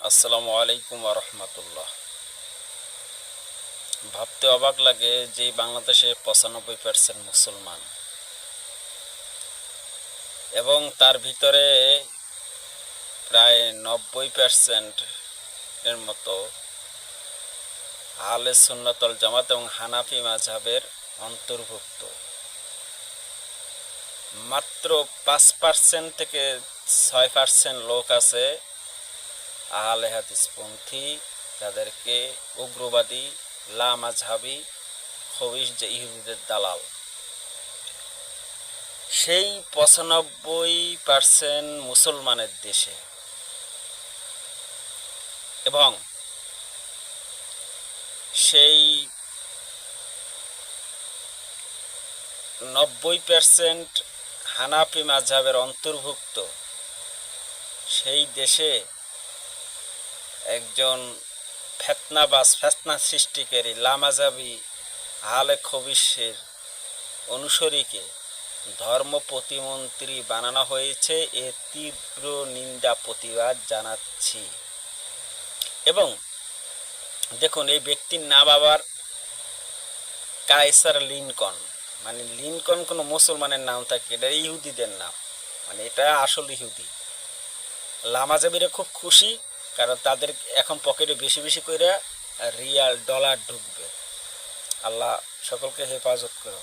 আসসালামু আলাইকুম রহমতুল্লাহ। ভাবতে অবাক লাগে যে বাংলাদেশে 95% মুসলমান এবং তার ভিতরে প্রায় 90% এর মতো আহলে সুন্নাত ওয়াল জামাত এবং হানাফি মাযহাবের অন্তর্ভুক্ত। মাত্র 5% থেকে 6% লোক আছে আহলে হাদিসপন্থী, যাদেরকে উগ্রবাদী, লা মাযহাবী, খবিশ, যে ইহুদিদের দালাল। সেই 95% মুসলমানের দেশে এবং সেই 90% হানাফি মাযহাবের অন্তর্ভুক্ত সেই দেশে একজন ফেতনাবাজ, ফেতনা সৃষ্টিকারী লামাজাবি আহলে খবিশের অনুসারীকে ধর্ম প্রতিমন্ত্রী বানানো হয়েছে। এর তীব্র নিন্দা প্রতিবাদ জানাচ্ছি। এবং দেখুন, এই ব্যক্তির নাম আবার কায়সার লিনকন। মানে লিনকন কোনো মুসলমানের নাম থাকে, এটা ইহুদিদের নাম, মানে এটা আসল ইহুদি। লামাজাবিরা খুব খুশি, কারণ তাদের এখন পকেটে বেশি বেশি করে রিয়াল, ডলার ঢুকবে। আল্লাহ সকলকে হেফাজত করো।